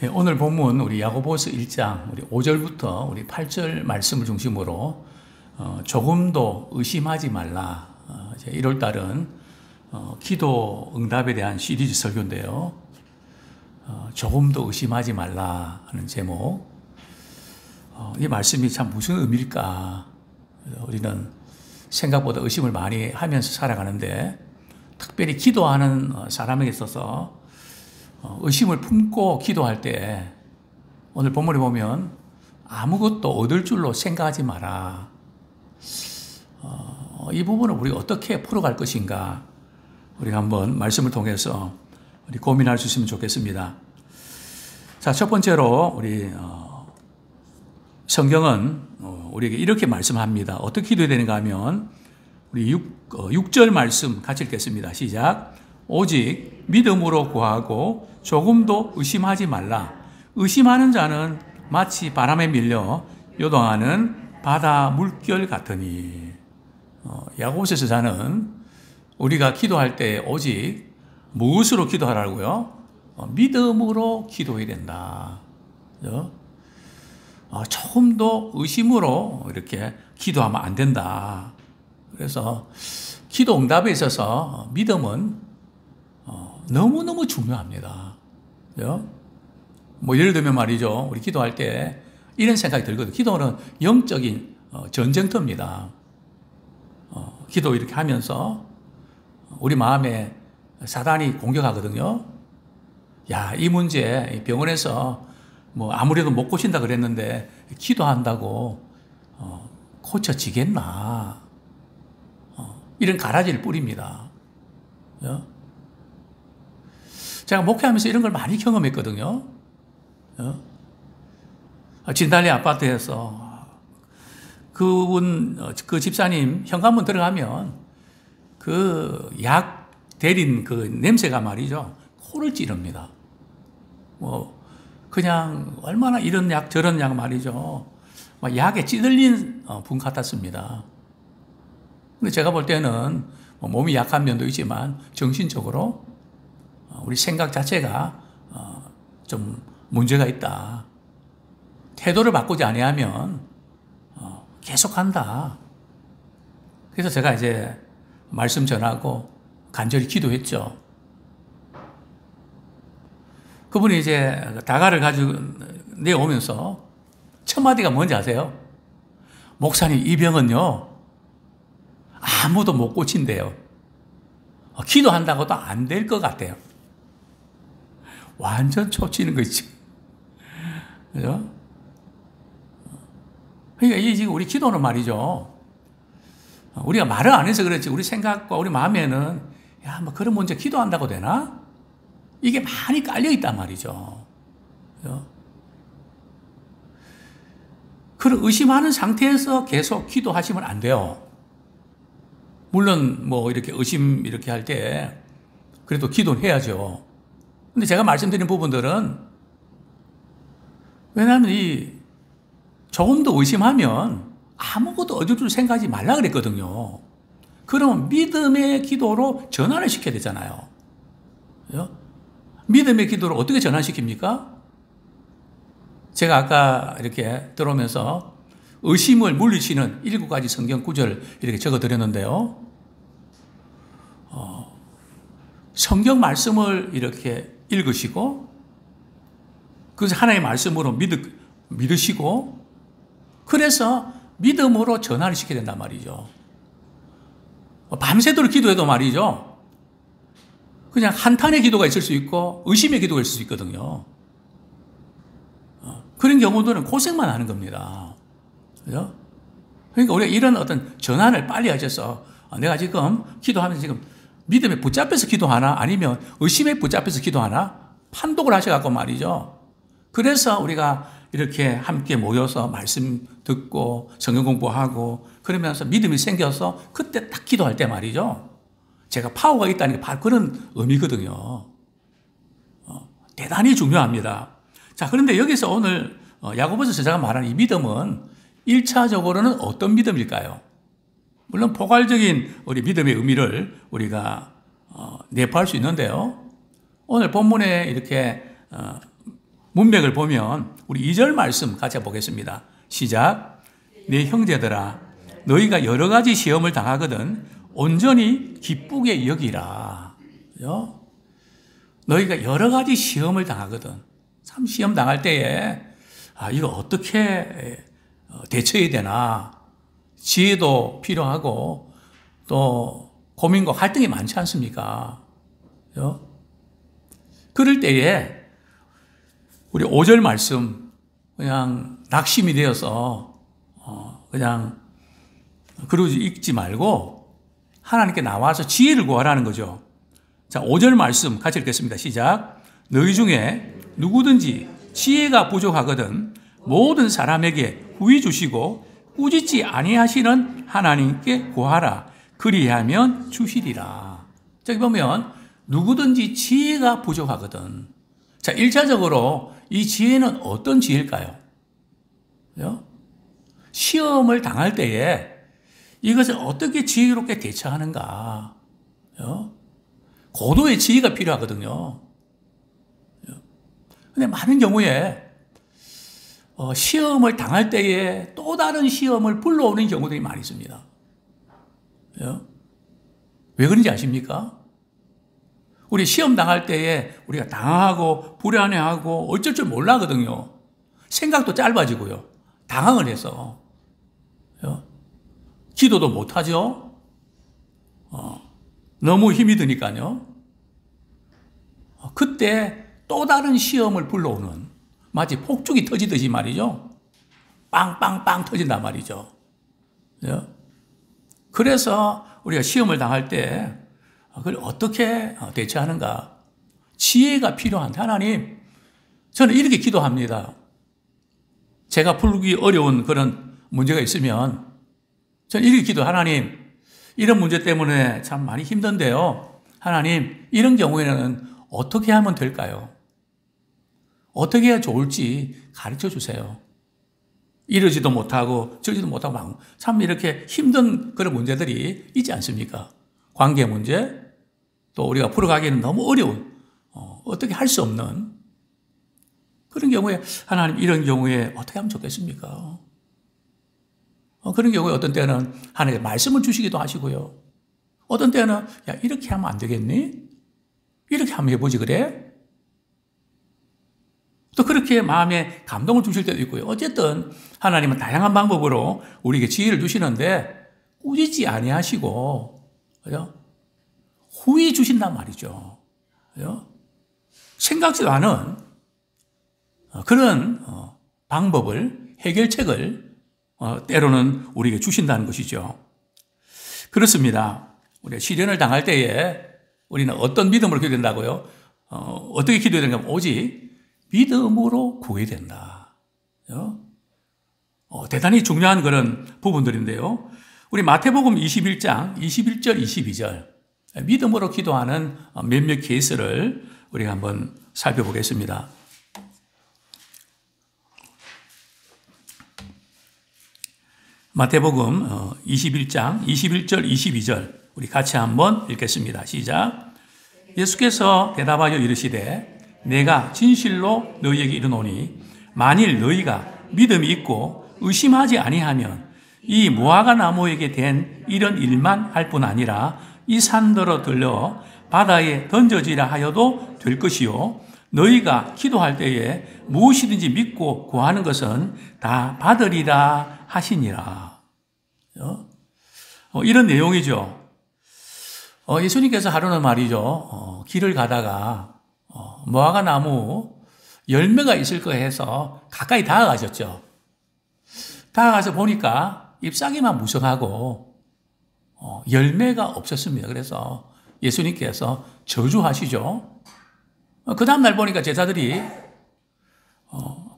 예, 오늘 본문 우리 야고보서 1장 우리 5절부터 우리 8절 말씀을 중심으로 조금도 의심하지 말라. 이제 1월 달은 기도 응답에 대한 시리즈 설교인데요. 조금도 의심하지 말라 하는 제목. 이 말씀이 참 무슨 의미일까? 우리는 생각보다 의심을 많이 하면서 살아가는데 특별히 기도하는 사람에게 있어서 의심을 품고 기도할 때 오늘 본문에 보면 아무것도 얻을 줄로 생각하지 마라. 이 부분을 우리가 어떻게 풀어갈 것인가 우리가 한번 말씀을 통해서 우리 고민할 수 있으면 좋겠습니다. 자, 첫 번째로 우리 성경은 우리에게 이렇게 말씀합니다. 어떻게 기도해야 되는가 하면 우리 6절 말씀 같이 읽겠습니다. 시작. 오직 믿음으로 구하고 조금도 의심하지 말라. 의심하는 자는 마치 바람에 밀려 요동하는 바다 물결 같으니. 야고보서에서 자는 우리가 기도할 때 오직 무엇으로 기도하라고요? 믿음으로 기도해야 된다. 조금도 의심으로 이렇게 기도하면 안 된다. 그래서 기도 응답에 있어서 믿음은 너무너무 중요합니다. 뭐 예를 들면 말이죠. 우리 기도할 때 이런 생각이 들거든요. 기도는 영적인 전쟁터입니다. 기도 이렇게 하면서 우리 마음에 사단이 공격하거든요. 야, 이 문제 병원에서 뭐 아무래도 못 고친다 그랬는데 기도한다고 고쳐지겠나? 이런 가라지를 뿌립니다. 제가 목회하면서 이런 걸 많이 경험했거든요. 진달래 아파트에서 그 집사님 현관문 들어가면 그 약 대린 그 냄새가 말이죠. 코를 찌릅니다. 뭐 그냥 얼마나 이런 약 저런 약 말이죠. 막 약에 찌들린 분 같았습니다. 근데 제가 볼 때는 몸이 약한 면도 있지만 정신적으로 우리 생각 자체가 좀 문제가 있다. 태도를 바꾸지 아니하면 계속한다. 그래서 제가 이제 말씀 전하고 간절히 기도했죠. 그분이 이제 다가를 가지고 내오면서 첫 마디가 뭔지 아세요? 목사님, 이 병은요 아무도 못 고친대요. 기도한다고도 안 될 것 같아요. 완전 초치는 거 있죠. 그죠? 그러니까 이 지금 우리 기도는 말이죠. 우리가 말을 안 해서 그렇지 우리 생각과 우리 마음에는 야, 뭐 그런 문제 기도한다고 되나? 이게 많이 깔려 있단 말이죠. 그죠? 그런 의심하는 상태에서 계속 기도하시면 안 돼요. 물론 뭐 이렇게 의심 이렇게 할 때 그래도 기도는 해야죠. 근데 제가 말씀드린 부분들은 왜냐하면 이 조금 더 의심하면 아무것도 얻을 줄 생각하지 말라 그랬거든요. 그러면 믿음의 기도로 전환을 시켜야 되잖아요. 그죠? 믿음의 기도를 어떻게 전환시킵니까? 제가 아까 이렇게 들어오면서 의심을 물리치는 7가지 성경 구절 이렇게 적어 드렸는데요. 성경 말씀을 이렇게 읽으시고 그래서 하나님의 말씀으로 믿으시고 그래서 믿음으로 전환을 시켜야 된단 말이죠. 밤새도록 기도해도 말이죠. 그냥 한탄의 기도가 있을 수 있고 의심의 기도가 있을 수 있거든요. 그런 경우들은 고생만 하는 겁니다. 그죠? 그러니까 우리가 이런 어떤 전환을 빨리 하셔서 내가 지금 기도하면서 지금 믿음에 붙잡혀서 기도하나 아니면 의심에 붙잡혀서 기도하나 판독을 하셔갖고 말이죠. 그래서 우리가 이렇게 함께 모여서 말씀 듣고 성경 공부하고 그러면서 믿음이 생겨서 그때 딱 기도할 때 말이죠. 제가 파워가 있다는 게 바로 그런 의미거든요. 대단히 중요합니다. 자, 그런데 여기서 오늘 야고보서 저자가 말하는 이 믿음은 1차적으로는 어떤 믿음일까요? 물론 포괄적인 우리 믿음의 의미를 우리가 내포할 수 있는데요. 오늘 본문에 이렇게 문맥을 보면 우리 2절 말씀 같이 보겠습니다. 시작. 내 형제들아 너희가 여러 가지 시험을 당하거든 온전히 기쁘게 여기라. 그죠? 너희가 여러 가지 시험을 당하거든. 참 시험 당할 때에 이거 어떻게 대처해야 되나 지혜도 필요하고 또 고민과 갈등이 많지 않습니까? 그죠? 그럴 때에 우리 5절 말씀 그냥 낙심이 되어서 그냥 그러지 읽지 말고 하나님께 나와서 지혜를 구하라는 거죠. 자, 5절 말씀 같이 읽겠습니다. 시작. 너희 중에 누구든지 지혜가 부족하거든 모든 사람에게 후히 주시고 꾸짖지 아니하시는 하나님께 구하라. 그리하면 주시리라. 저기 보면 누구든지 지혜가 부족하거든. 자, 1차적으로 이 지혜는 어떤 지혜일까요? 그죠? 시험을 당할 때에 이것을 어떻게 지혜롭게 대처하는가. 그죠? 고도의 지혜가 필요하거든요. 근데 많은 경우에 시험을 당할 때에 또 다른 시험을 불러오는 경우들이 많이 있습니다. 그죠? 왜 그런지 아십니까? 우리 시험 당할 때에 우리가 당하고 불안해하고 어쩔 줄 몰라거든요. 생각도 짧아지고요. 당황을 해서. 기도도 못하죠. 너무 힘이 드니까요. 그때 또 다른 시험을 불러오는 마치 폭죽이 터지듯이 말이죠. 빵빵빵 터진단 말이죠. 그래서 우리가 시험을 당할 때 그걸 어떻게 대처하는가? 지혜가 필요한데 하나님, 저는 이렇게 기도합니다. 제가 풀기 어려운 그런 문제가 있으면 저는 이렇게 기도, 하나님, 이런 문제 때문에 참 많이 힘든데요. 하나님, 이런 경우에는 어떻게 하면 될까요? 어떻게 해야 좋을지 가르쳐 주세요. 이러지도 못하고 저러지도 못하고 참 이렇게 힘든 그런 문제들이 있지 않습니까? 관계 문제, 또 우리가 풀어가기에는 너무 어려운, 어떻게 할 수 없는 그런 경우에 하나님 이런 경우에 어떻게 하면 좋겠습니까? 그런 경우에 어떤 때는 하나님의 말씀을 주시기도 하시고요. 어떤 때는 야 이렇게 하면 안 되겠니? 이렇게 한번 해보지 그래? 또 그렇게 마음에 감동을 주실 때도 있고요. 어쨌든 하나님은 다양한 방법으로 우리에게 지혜를 주시는데 꾸짖지 아니하시고 그죠? 후히 주신단 말이죠. 그죠? 생각지도 않은 그런 방법을 해결책을 때로는 우리에게 주신다는 것이죠. 그렇습니다. 우리가 시련을 당할 때에 우리는 어떤 믿음으로 기도해야 된다고요? 어떻게 기도해야 되는가? 오직 믿음으로 구해야 된다. 대단히 중요한 그런 부분들인데요. 우리 마태복음 21장 21절 22절 믿음으로 기도하는 몇몇 케이스를 우리가 한번 살펴보겠습니다. 마태복음 21장 21절 22절 우리 같이 한번 읽겠습니다. 시작. 예수께서 대답하여 이르시되 내가 진실로 너희에게 이르노니 만일 너희가 믿음이 있고 의심하지 아니하면 이 무화과 나무에게 된 이런 일만 할 뿐 아니라 이 산더러 들려 바다에 던져지라 하여도 될 것이요 너희가 기도할 때에 무엇이든지 믿고 구하는 것은 다 받으리라 하시니라. 이런 내용이죠. 예수님께서 하루는 말이죠. 길을 가다가 무화과 나무 열매가 있을 거 해서 가까이 다가가셨죠. 다가가서 보니까 잎사귀만 무성하고 열매가 없었습니다. 그래서 예수님께서 저주하시죠. 그 다음날 보니까 제자들이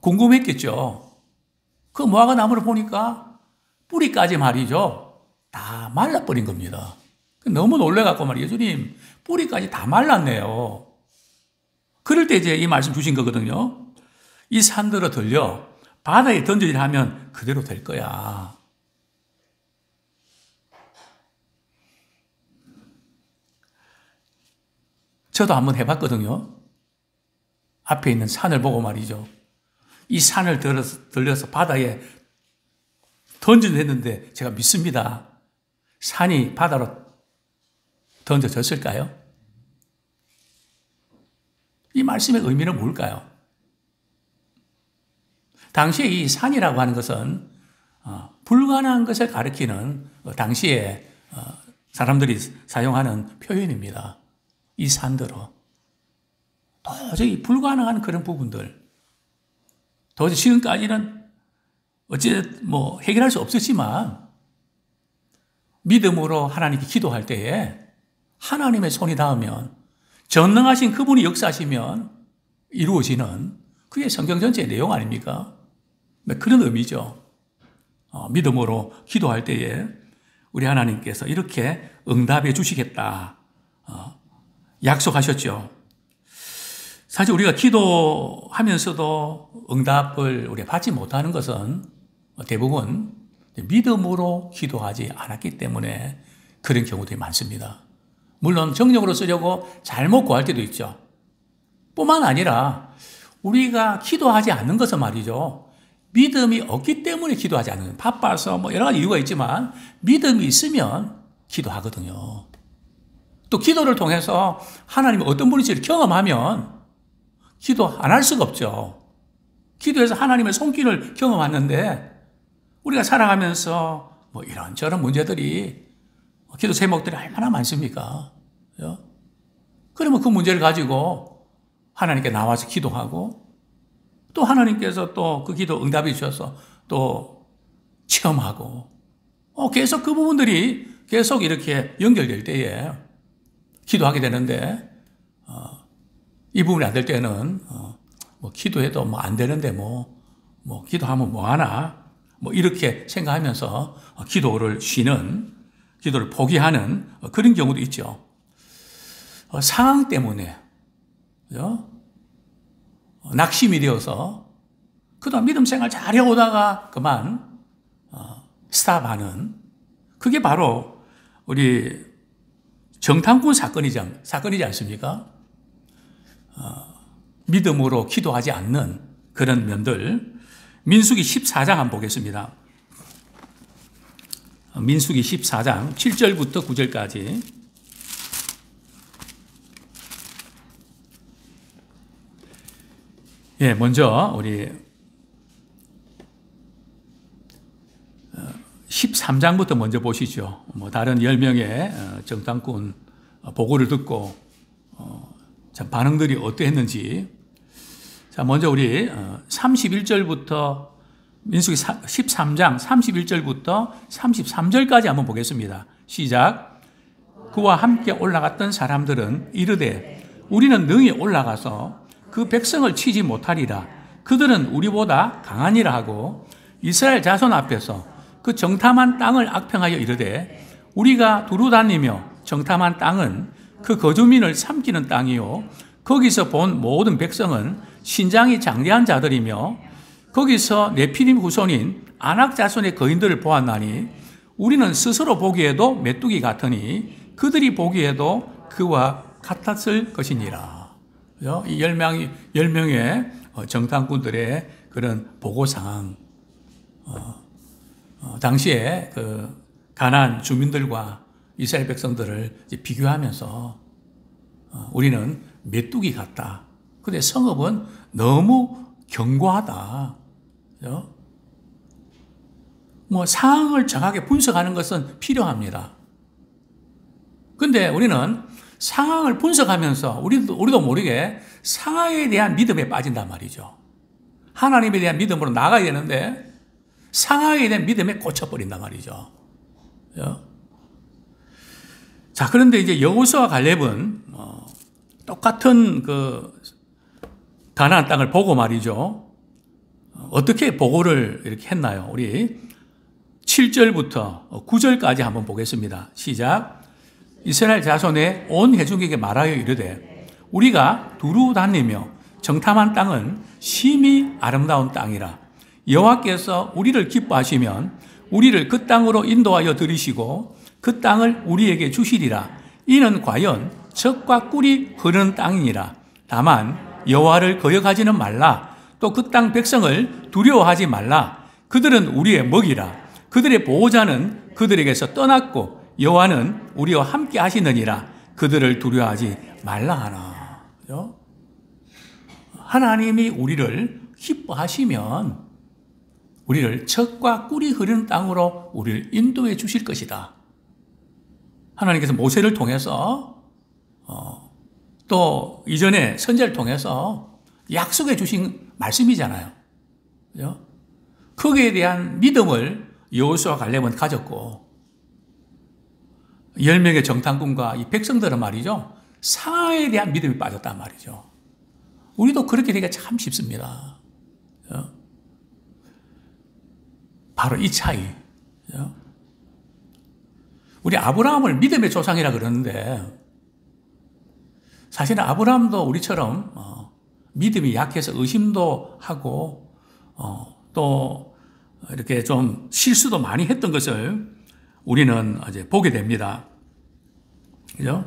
궁금했겠죠. 그 무화과 나무를 보니까 뿌리까지 말이죠. 다 말라버린 겁니다. 너무 놀래갖고 말이에요. 예수님 뿌리까지 다 말랐네요. 그럴 때 이제 이 말씀 주신 거거든요. 이 산들어 들려 바다에 던져지라 하면 그대로 될 거야. 저도 한번 해봤거든요. 앞에 있는 산을 보고 말이죠. 이 산을 들려서 바다에 던져냈는데 제가 믿습니다. 산이 바다로 던져졌을까요? 이 말씀의 의미는 뭘까요? 당시에 이 산이라고 하는 것은 불가능한 것을 가리키는 당시에 사람들이 사용하는 표현입니다. 이 산들어. 도저히 불가능한 그런 부분들. 도저히 지금까지는 어쨌든 해결할 수 없었지만 믿음으로 하나님께 기도할 때에 하나님의 손이 닿으면 전능하신 그분이 역사하시면 이루어지는 그게 성경 전체의 내용 아닙니까? 그런 의미죠. 믿음으로 기도할 때에 우리 하나님께서 이렇게 응답해 주시겠다 약속하셨죠. 사실 우리가 기도하면서도 응답을 우리가 받지 못하는 것은 대부분 믿음으로 기도하지 않았기 때문에 그런 경우들이 많습니다. 물론 정력으로 쓰려고 잘못 구할 때도 있죠. 뿐만 아니라 우리가 기도하지 않는 것은 말이죠. 믿음이 없기 때문에 기도하지 않는, 바빠서 여러 가지 이유가 있지만 믿음이 있으면 기도하거든요. 또 기도를 통해서 하나님이 어떤 분인지를 경험하면 기도 안 할 수가 없죠. 기도해서 하나님의 손길을 경험하는데 우리가 살아가면서 이런저런 문제들이 기도 제목들이 얼마나 많습니까? 그러면 그 문제를 가지고 하나님께 나와서 기도하고 또 하나님께서 또 그 기도 응답해 주셔서 또 체험하고 계속 그 부분들이 계속 이렇게 연결될 때에 기도하게 되는데 이 부분이 안 될 때는 기도해도 안 되는데 기도하면 뭐하나 이렇게 생각하면서 기도를 쉬는, 기도를 포기하는 그런 경우도 있죠. 상황 때문에 그죠? 낙심이 되어서 그동안 믿음 생활 잘 해오다가 그만 스탑하는, 그게 바로 우리 정탐꾼 사건이지 않습니까? 믿음으로 기도하지 않는 그런 면들. 민수기 14장 한번 보겠습니다. 민수기 14장 7절부터 9절까지. 먼저 우리 13장부터 먼저 보시죠. 다른 10명의 정탐꾼 보고를 듣고 참 반응들이 어떠했는지. 자, 먼저 우리 31절부터 민수기 13장 31절부터 33절까지 한번 보겠습니다. 시작. 그와 함께 올라갔던 사람들은 이르되 우리는 능히 올라가서 그 백성을 치지 못하리라. 그들은 우리보다 강하니라 하고 이스라엘 자손 앞에서 그 정탐한 땅을 악평하여 이르되 우리가 두루 다니며 정탐한 땅은 그 거주민을 삼키는 땅이요 거기서 본 모든 백성은 신장이 장대한 자들이며 거기서 네피림 후손인 아낙 자손의 거인들을 보았나니 우리는 스스로 보기에도 메뚜기 같으니 그들이 보기에도 그와 같았을 것이니라. 이 10명의 정탐꾼들의 그런 보고 상황. 당시에 그 가나안 주민들과 이스라엘 백성들을 비교하면서 우리는 메뚜기 같다. 근데 성읍은 너무 견고하다. 상황을 정확하게 분석하는 것은 필요합니다. 근데 우리는 상황을 분석하면서 우리도 모르게 상황에 대한 믿음에 빠진단 말이죠. 하나님에 대한 믿음으로 나가야 되는데 상황에 대한 믿음에 꽂혀버린단 말이죠. 자, 그런데 이제 여호수아와 갈렙은 똑같은 그 가나안 땅을 보고 말이죠. 어떻게 보고를 이렇게 했나요? 우리 7절부터 9절까지 한번 보겠습니다. 시작. 이스라엘 자손의 온 회중에게 말하여 이르되 우리가 두루 다니며 정탐한 땅은 심히 아름다운 땅이라. 여호와께서 우리를 기뻐하시면 우리를 그 땅으로 인도하여 들이시고 그 땅을 우리에게 주시리라. 이는 과연 젖과 꿀이 흐르는 땅이니라. 다만 여호와를 거역하지는 말라. 또 그 땅 백성을 두려워하지 말라. 그들은 우리의 먹이라. 그들의 보호자는 그들에게서 떠났고 여호와는 우리와 함께 하시느니라. 그들을 두려워하지 말라 하나. 그죠? 하나님이 우리를 기뻐하시면 우리를 젖과 꿀이 흐르는 땅으로 우리를 인도해 주실 것이다. 하나님께서 모세를 통해서 또 이전에 선지자를 통해서 약속해 주신 말씀이잖아요. 그죠? 거기에 대한 믿음을 여호수아와 갈렙은 가졌고 10명의 정탐꾼과 이 백성들은 말이죠. 상하에 대한 믿음이 빠졌단 말이죠. 우리도 그렇게 되기가 참 쉽습니다. 그죠? 바로 이 차이. 그죠? 우리 아브라함을 믿음의 조상이라 그러는데 사실은 아브라함도 우리처럼 믿음이 약해서 의심도 하고 또 이렇게 좀 실수도 많이 했던 것을 우리는 이제 보게 됩니다. 그죠?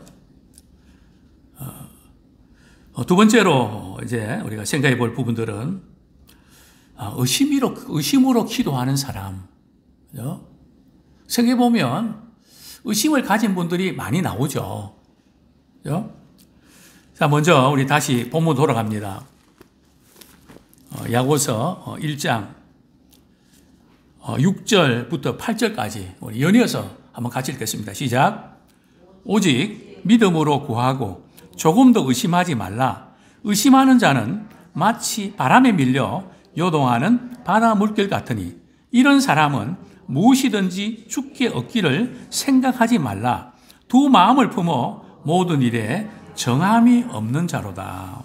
두 번째로 이제 우리가 생각해 볼 부분들은 의심으로 기도하는 사람. 그죠? 생각해 보면 의심을 가진 분들이 많이 나오죠. 그죠? 자, 먼저 우리 다시 본문 돌아갑니다. 야고보서 1장 6절부터 8절까지 우리 연이어서 한번 같이 읽겠습니다. 시작. 오직 믿음으로 구하고 조금도 의심하지 말라. 의심하는 자는 마치 바람에 밀려 요동하는 바다 물결 같으니 이런 사람은 무엇이든지 죽게 얻기를 생각하지 말라. 두 마음을 품어 모든 일에 정함이 없는 자로다.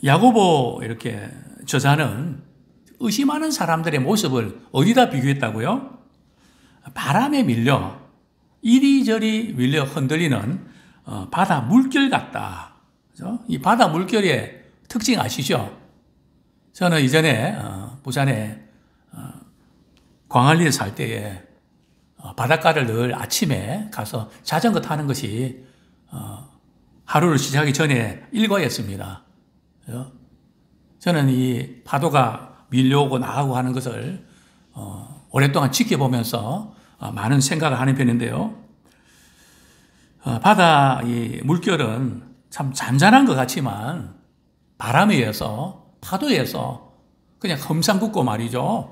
야고보 이렇게 저자는 의심하는 사람들의 모습을 어디다 비교했다고요? 바람에 밀려 이리저리 밀려 흔들리는 바다 물결 같다. 그죠? 이 바다 물결의 특징 아시죠? 저는 이전에 부산에 광안리에 살 때에 바닷가를 늘 아침에 가서 자전거 타는 것이 하루를 시작하기 전에 일과였습니다. 그죠? 저는 이 파도가 밀려오고 나가고 하는 것을 오랫동안 지켜보면서 많은 생각을 하는 편인데요. 바다 이 물결은 참 잔잔한 것 같지만 바람에 의해서 파도에 의해서 그냥 험상궂고 말이죠.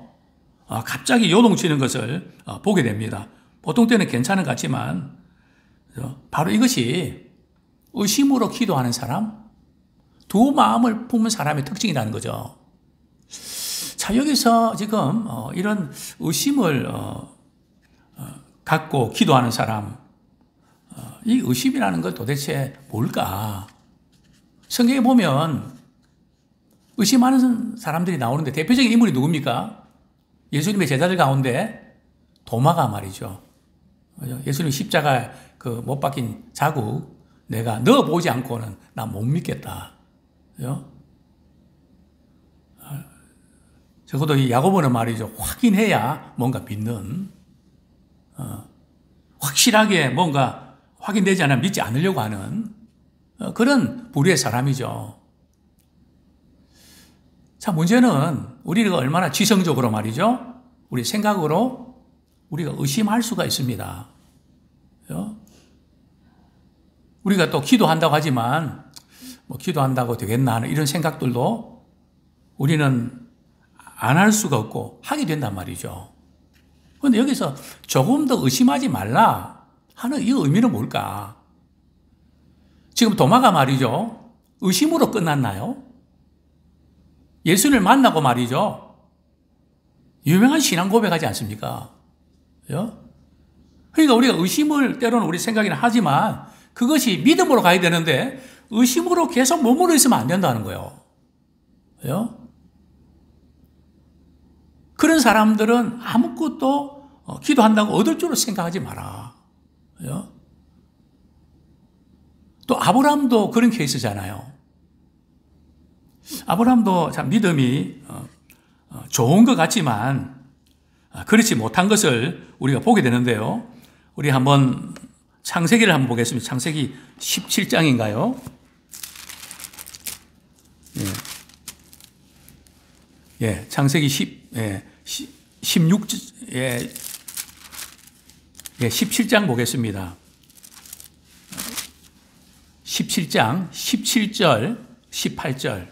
갑자기 요동치는 것을 보게 됩니다. 보통 때는 괜찮은 것 같지만 바로 이것이 의심으로 기도하는 사람, 두 마음을 품은 사람의 특징이라는 거죠. 자, 여기서 지금 이런 의심을 갖고 기도하는 사람, 이 의심이라는 것 도대체 뭘까? 성경에 보면 의심하는 사람들이 나오는데 대표적인 인물이 누굽니까? 예수님의 제자들 가운데 도마가 말이죠. 예수님 십자가 그 못 박힌 자국 내가 넣어보지 않고는 나 못 믿겠다. 그죠? 적어도 이 야고보는 말이죠. 확인해야 뭔가 믿는, 확실하게 뭔가 확인되지 않으면 믿지 않으려고 하는 그런 부류의 사람이죠. 자, 문제는 우리가 얼마나 지성적으로 말이죠. 우리 생각으로 우리가 의심할 수가 있습니다. 그죠? 우리가 또 기도한다고 하지만 뭐 기도한다고 되겠나 하는 이런 생각들도 우리는 안 할 수가 없고 하게 된단 말이죠. 그런데 여기서 조금 더 의심하지 말라 하는 이 의미는 뭘까? 지금 도마가 말이죠. 의심으로 끝났나요? 예수를 만나고 말이죠. 유명한 신앙 고백하지 않습니까? 그죠? 그러니까 우리가 의심을 때로는 우리 생각이나 하지만 그것이 믿음으로 가야 되는데 의심으로 계속 머물러 있으면 안 된다는 거예요. 그죠? 그런 사람들은 아무것도 기도한다고 얻을 줄로 생각하지 마라. 그죠? 또 아브라함도 그런 케이스잖아요. 아브라함도 참 믿음이 좋은 것 같지만 그렇지 못한 것을 우리가 보게 되는데요. 우리 한번 창세기를 한번 보겠습니다. 창세기 17장인가요? 창세기 17장 보겠습니다. 17장 17절, 18절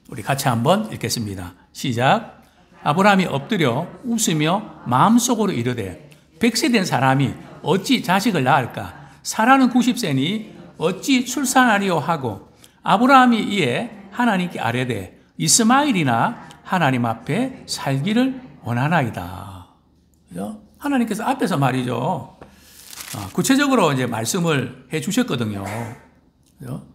우리 같이 한번 읽겠습니다. 시작. 아브라함이 엎드려 웃으며 마음속으로 이르되 100세 된 사람이 어찌 자식을 낳을까? 사라는 90세니 어찌 출산하리요 하고 아브라함이 이에 하나님께 아뢰되 이스마엘이나 하나님 앞에 살기를 원하나이다. 그죠? 하나님께서 앞에서 말이죠. 구체적으로 이제 말씀을 해 주셨거든요. 그죠?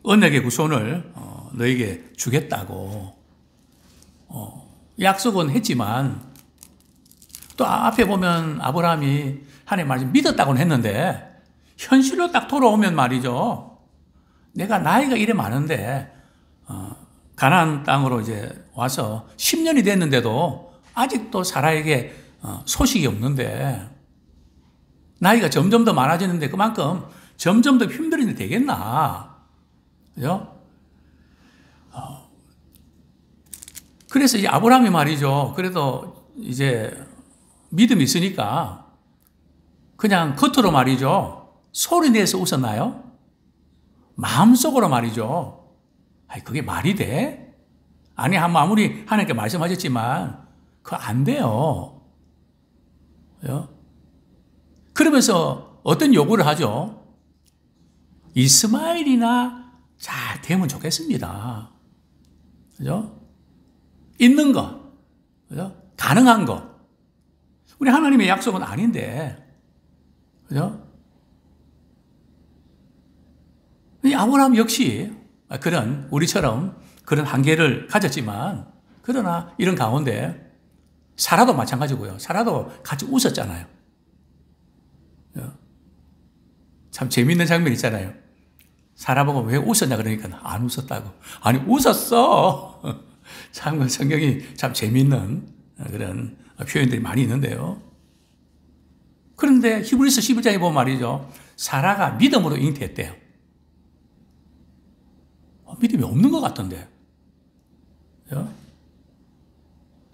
언약의 후손을 너에게 주겠다고 약속은 했지만 또 앞에 보면 아브라함이 하나님 말씀 믿었다고는 했는데 현실로 딱 돌아오면 말이죠. 내가 나이가 이래 많은데 가나안 땅으로 이제 와서 10년이 됐는데도 아직도 사라에게 소식이 없는데 나이가 점점 더 많아지는데 그만큼 점점 더 힘들어지는데 되겠나? 그죠? 그래서 이제 아브라함이 말이죠. 그래도 이제 믿음이 있으니까 그냥 겉으로 말이죠. 소리 내서 웃었나요? 마음속으로 말이죠. 아니, 그게 말이 돼? 아니, 아무리 하나님께 말씀하셨지만 그거 안 돼요. 그죠? 그러면서 어떤 요구를 하죠? 이스마엘이나 잘 되면 좋겠습니다. 그죠? 있는 거, 그죠? 가능한 거. 우리 하나님의 약속은 아닌데, 그죠? 이 아브라함 역시 그런 우리처럼 그런 한계를 가졌지만, 그러나 이런 가운데 사라도 마찬가지고요. 사라도 같이 웃었잖아요. 참 재밌는 장면 있잖아요. 사라 보고 왜 웃었냐 그러니까 안 웃었다고. 아니 웃었어. 참 성경이 참 재밌는 그런 표현들이 많이 있는데요. 그런데 히브리서 11장에 보면 말이죠. 사라가 믿음으로 잉태했대요. 믿음이 없는 것 같던데.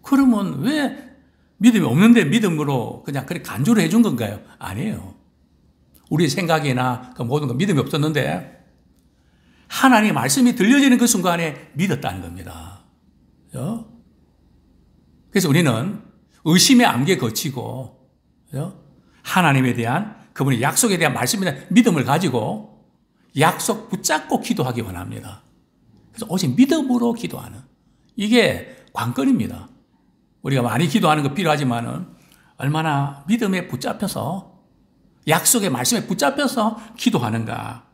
그러면 왜 믿음이 없는데 믿음으로 그냥 그렇게 간주를 해준 건가요? 아니에요. 우리 생각이나 그 모든 거 믿음이 없었는데 하나님의 말씀이 들려지는 그 순간에 믿었다는 겁니다. 그래서 우리는 의심의 암기에 거치고 하나님에 대한 그분의 약속에 대한 말씀에 대한 믿음을 가지고 약속 붙잡고 기도하기 원합니다. 그래서 오직 믿음으로 기도하는 이게 관건입니다. 우리가 많이 기도하는 거 필요하지만은 얼마나 믿음에 붙잡혀서 약속의 말씀에 붙잡혀서 기도하는가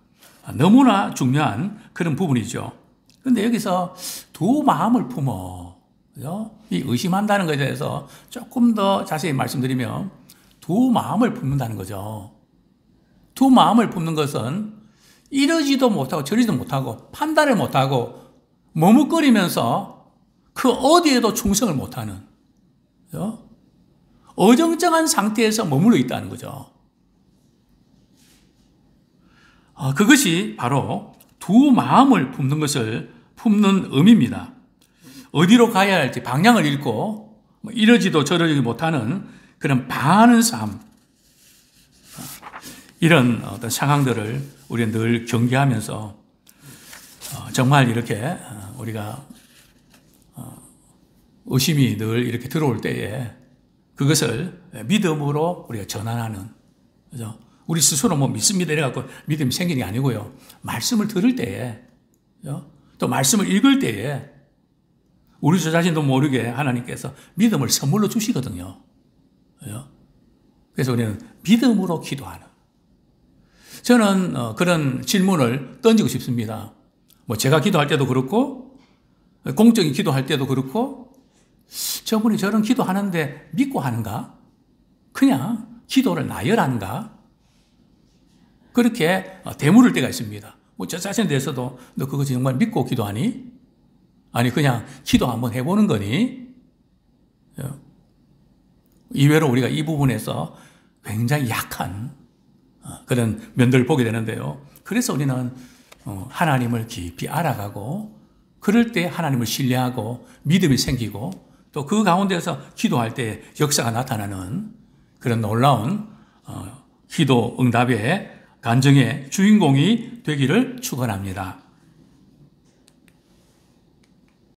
너무나 중요한 그런 부분이죠. 그런데 여기서 두 마음을 품어 이 의심한다는 것에 대해서 조금 더 자세히 말씀드리면 두 마음을 품는다는 거죠. 두 마음을 품는 것은 이러지도 못하고 저러지도 못하고 판단을 못하고 머뭇거리면서 그 어디에도 충성을 못하는 어정쩡한 상태에서 머물러 있다는 거죠. 그것이 바로 두 마음을 품는 의미입니다. 어디로 가야 할지 방향을 잃고 이러지도 저러지 못하는 그런 반은 삶 이런 어떤 상황들을 우리는 늘 경계하면서 정말 이렇게 우리가 의심이 늘 이렇게 들어올 때에 그것을 믿음으로 우리가 전환하는 그죠? 우리 스스로 뭐 믿습니다 이래갖고 믿음이 생기는 게 아니고요. 말씀을 들을 때에 또 말씀을 읽을 때에 우리 자신도 모르게 하나님께서 믿음을 선물로 주시거든요. 그래서 우리는 믿음으로 기도하는. 저는 그런 질문을 던지고 싶습니다. 뭐 제가 기도할 때도 그렇고 공적인 기도할 때도 그렇고 저분이 저런 기도하는데 믿고 하는가? 그냥 기도를 나열하는가? 그렇게 되물을 때가 있습니다. 뭐 저 자신에 대해서도 너 그거 정말 믿고 기도하니? 아니 그냥 기도 한번 해보는 거니? 이외로 우리가 이 부분에서 굉장히 약한 그런 면들을 보게 되는데요. 그래서 우리는 하나님을 깊이 알아가고 그럴 때 하나님을 신뢰하고 믿음이 생기고 또 그 가운데서 기도할 때 역사가 나타나는 그런 놀라운 기도 응답의 간증의 주인공이 되기를 축원합니다.